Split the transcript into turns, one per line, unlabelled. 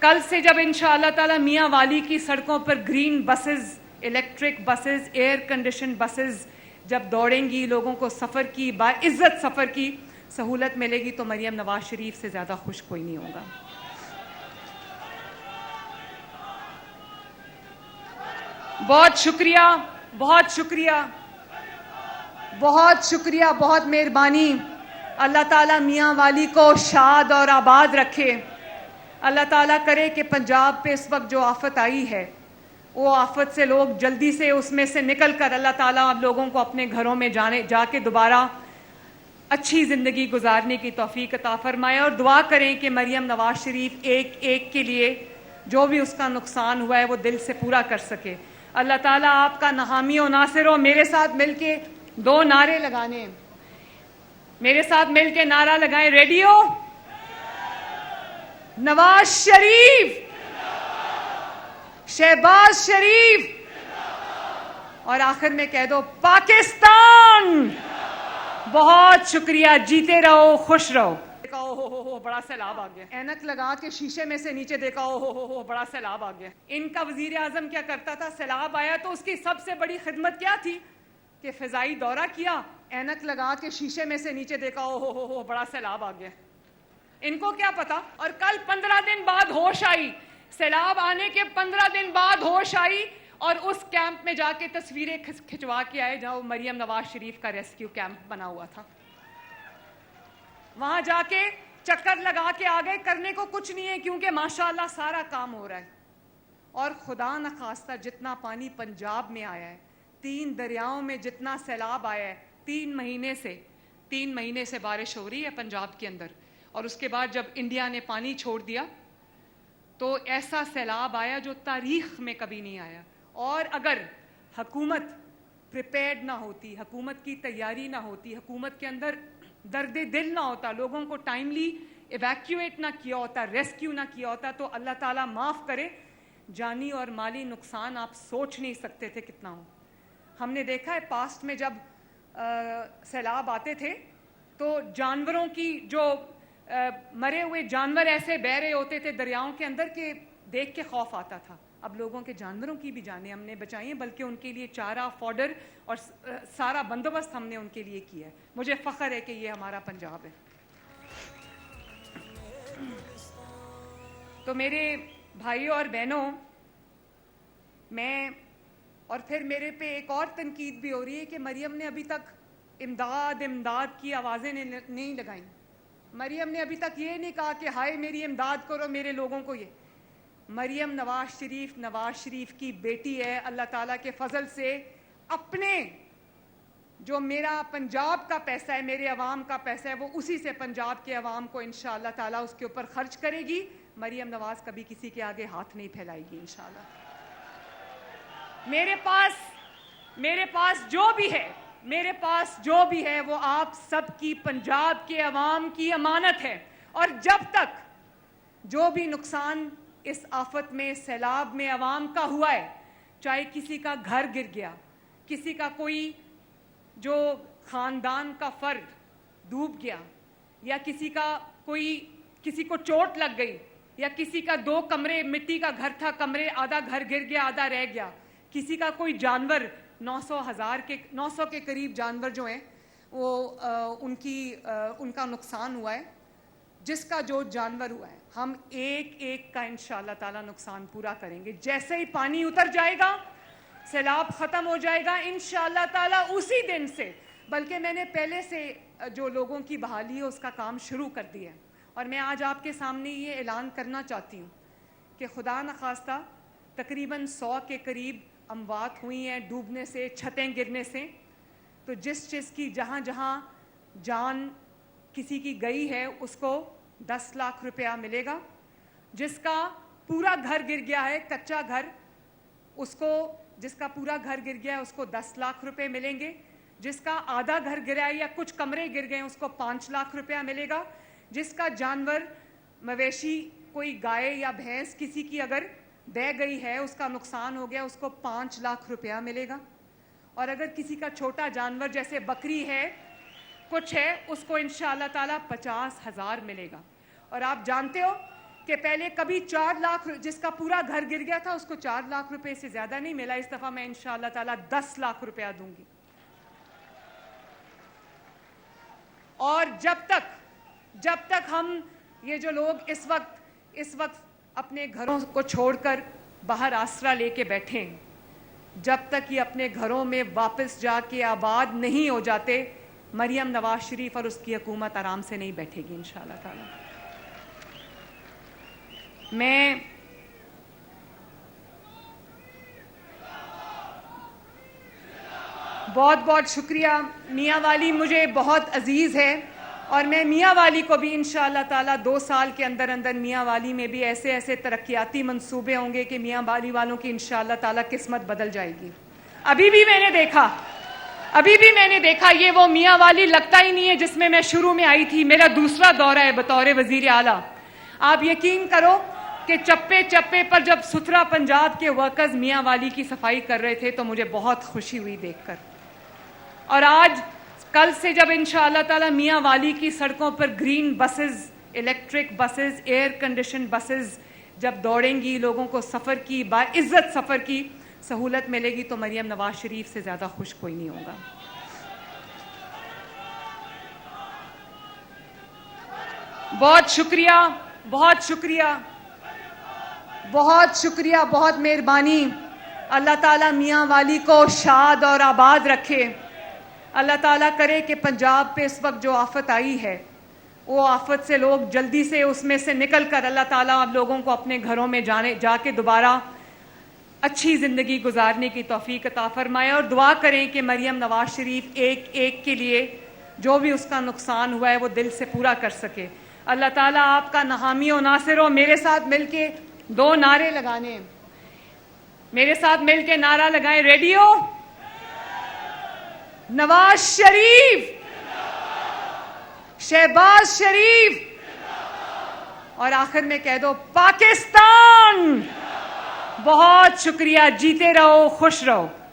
کل سے جب انشاءاللہ تعالی میاں والی کی سڑکوں پر green buses, electric buses, air condition buses جب دوڑیں گی، لوگوں کو سفر کی باعزت سفر کی سہولت ملے گی، تو مریم نواز شریف سے زیادہ خوش کوئی نہیں ہوگا. بہت شکریہ، بہت شکریہ، بہت شکریہ، بہت مہربانی. اللہ تعالیٰ میاں والی کو شاد اور آباد رکھے. اللہ تعالیٰ کرے کہ پنجاب پہ اس وقت جو آفت آئی ہے، وہ آفت سے لوگ جلدی سے اس میں سے نکل کر اللہ تعالیٰ آپ لوگوں کو اپنے گھروں میں جا کے دوبارہ اچھی زندگی گزارنے کی توفیق عطا فرمائے. اور دعا کریں کہ مریم نواز شریف ایک ایک کے لیے جو بھی اس کا نقصان ہوا ہے وہ دل سے پورا کر سکے. اللہ تعالیٰ آپ کا حامی و ناصر ہو. میرے ساتھ مل کے 2 نعرے لگانے، میرے ساتھ مل کے نعرہ لگائیں. ریڈیو نواز شریف، شہباز شریف، اور آخر میں کہہ دو پاکستان. بہت شکریہ، جیتے رہو، خوش رہو. دیکھا ہو بڑا سیلاب آ گیا. اینک لگا کے شیشے میں سے نیچے دیکھا ہو بڑا سیلاب آ گیا. ان کا وزیر اعظم کیا کرتا تھا؟ سیلاب آیا تو اس کی سب سے بڑی خدمت کیا تھی کہ فضائی دورہ کیا، اینک لگا کے شیشے میں سے نیچے دیکھا ہو بڑا سیلاب آ گیا. ان کو کیا پتا. اور کل 15 دن بعد ہوش آئی، سیلاب آنے کے 15 دن بعد ہوش آئی، اور اس کیمپ میں جا کے تصویریں کھچوا کے آئے جہاں مریم نواز شریف کا ریسکیو کیمپ بنا ہوا تھا. وہاں جا کے چکر لگا کے آ گئے. کرنے کو کچھ نہیں ہے کیونکہ ماشاءاللہ سارا کام ہو رہا ہے. اور خدا نخواستہ جتنا پانی پنجاب میں آیا ہے، 3 دریاؤں میں جتنا سیلاب آیا ہے، 3 مہینے سے بارش ہو رہی ہے پنجاب کے اندر، اور اس کے بعد جب انڈیا نے پانی چھوڑ دیا تو ایسا سیلاب آیا جو تاریخ میں کبھی نہیں آیا. اور اگر حکومت پریپیئرڈ نہ ہوتی، حکومت کی تیاری نہ ہوتی، حکومت کے اندر درد دل نہ ہوتا، لوگوں کو ٹائملی ایویکیویٹ نہ کیا ہوتا، ریسکیو نہ کیا ہوتا، تو اللہ تعالیٰ معاف کرے جانی اور مالی نقصان آپ سوچ نہیں سکتے تھے کتنا ہو. ہم نے دیکھا ہے پاسٹ میں جب سیلاب آتے تھے تو جانوروں کی جو مرے ہوئے جانور ایسے بہہ رہے ہوتے تھے دریاؤں کے اندر کہ دیکھ کے خوف آتا تھا. اب لوگوں کے جانوروں کی بھی جانیں ہم نے بچائی ہیں، بلکہ ان کے لیے چارہ، فوڈر اور سارا بندوبست ہم نے ان کے لیے کیا ہے. مجھے فخر ہے کہ یہ ہمارا پنجاب ہے. تو میرے بھائیوں اور بہنوں، میں اور پھر میرے پہ ایک اور تنقید بھی ہو رہی ہے کہ مریم نے ابھی تک امداد امداد کی آوازیں نہیں لگائیں. مریم نے ابھی تک یہ نہیں کہا کہ ہائے میری امداد کرو میرے لوگوں کو. یہ مریم نواز شریف کی بیٹی ہے. اللہ تعالیٰ کے فضل سے اپنے جو میرا پنجاب کا پیسہ ہے، میرے عوام کا پیسہ ہے، وہ اسی سے پنجاب کے عوام کو انشاءاللہ تعالیٰ اس کے اوپر خرچ کرے گی. مریم نواز کبھی کسی کے آگے ہاتھ نہیں پھیلائے گی انشاءاللہ. میرے پاس جو بھی ہے وہ آپ سب کی، پنجاب کے عوام کی امانت ہے. اور جب تک جو بھی نقصان اس آفت میں، سیلاب میں عوام کا ہوا ہے، چاہے کسی کا گھر گر گیا، کسی کا کوئی جو خاندان کا فرد ڈوب گیا، یا کسی کو چوٹ لگ گئی، یا کسی کا 2 کمرے مٹی کا گھر تھا، آدھا گھر گر گیا، آدھا رہ گیا، کسی کا کوئی جانور 900 کے قریب جانور جو ہیں وہ ان کا نقصان ہوا ہے. جس کا جو جانور ہوا ہے ہم ایک ایک کا انشاءاللہ تعالیٰ نقصان پورا کریں گے. جیسے ہی پانی اتر جائے گا، سیلاب ختم ہو جائے گا انشاءاللہ تعالیٰ اسی دن سے، بلکہ میں نے پہلے سے جو لوگوں کی بحالی ہے اس کا کام شروع کر دیا ہے. اور میں آج آپ کے سامنے یہ اعلان کرنا چاہتی ہوں کہ خدا نخواستہ تقریباً 100 کے قریب اموات ہوئی ہیں ڈوبنے سے، چھتیں گرنے سے. تو جس چیز کی جہاں جان کسی کی گئی ہے اس کو 10 لاکھ روپیہ ملے گا. جس کا پورا گھر گر گیا ہے، کچا گھر، جس کا پورا گھر گر گیا ہے اس کو 10 لاکھ روپے ملیں گے. جس کا آدھا گھر گرا ہے یا کچھ کمرے گر گئے اس کو 5 لاکھ روپیہ ملے گا. جس کا جانور، مویشی، کوئی گائے یا بھینس کسی کی اگر بہہ گئی ہے، اس کا نقصان ہو گیا، اس کو 5 لاکھ روپیہ ملے گا. اور اگر کسی کا چھوٹا جانور جیسے بکری ہے، کچھ ہے، اس کو انشاءاللہ تعالیٰ 50,000 ملے گا. اور آپ جانتے ہو کہ پہلے کبھی 4 لاکھ جس کا پورا گھر گر گیا تھا اس کو 4 لاکھ روپے سے زیادہ نہیں ملا. اس دفعہ میں انشاءاللہ تعالیٰ 10 لاکھ روپیہ دوں گی. اور جب تک ہم یہ جو لوگ اس وقت اپنے گھروں کو چھوڑ کر باہر آسرا لے کے بیٹھیں, جب تک یہ اپنے گھروں میں واپس جا کے آباد نہیں ہو جاتے, مریم نواز شریف اور اس کی حکومت آرام سے نہیں بیٹھے گی انشاءاللہ تعالیٰ. میں بہت شکریہ. میاں والی مجھے بہت عزیز ہے اور میں میاں والی کو بھی انشاءاللہ تعالیٰ 2 سال کے اندر میاں والی میں بھی ایسے ترقیاتی منصوبے ہوں گے کہ میاں والی والوں کی انشاءاللہ تعالیٰ قسمت بدل جائے گی. ابھی بھی میں نے دیکھا یہ وہ میاں والی لگتا ہی نہیں ہے جس میں میں شروع میں آئی تھی. میرا دوسرا دورہ ہے بطور وزیر اعلیٰ. آپ یقین کرو کہ چپے پر جب ستھرا پنجاب کے ورکرز میاں والی کی صفائی کر رہے تھے تو مجھے بہت خوشی ہوئی دیکھ کر. اور آج کل سے جب انشاءاللہ تعالیٰ میاں والی کی سڑکوں پر green buses, electric buses, air condition buses جب دوڑیں گی, لوگوں کو سفر کی باعزت سفر کی سہولت ملے گی, تو مریم نواز شریف سے زیادہ خوش کوئی نہیں ہوگا. بہت شکریہ, بہت مہربانی. اللہ تعالیٰ میاں والی کو شاد اور آباد رکھے. اللہ تعالیٰ کرے کہ پنجاب پہ اس وقت جو آفت آئی ہے وہ آفت سے لوگ جلدی سے اس میں سے نکل کر اللہ تعالیٰ آپ لوگوں کو اپنے گھروں میں جا کے دوبارہ اچھی زندگی گزارنے کی توفیق عطا فرمائے. اور دعا کریں کہ مریم نواز شریف ایک کے لیے جو بھی اس کا نقصان ہوا ہے وہ دل سے پورا کر سکے. اللہ تعالیٰ آپ کا حامی و ناصر ہو. میرے ساتھ مل کے 2 نعرے لگانے, میرے ساتھ مل کے نعرہ لگائیں. ریڈیو نواز شریف, شہباز شریف, اور آخر میں کہہ دو پاکستان. بہت شکریہ. جیتے رہو, خوش رہو.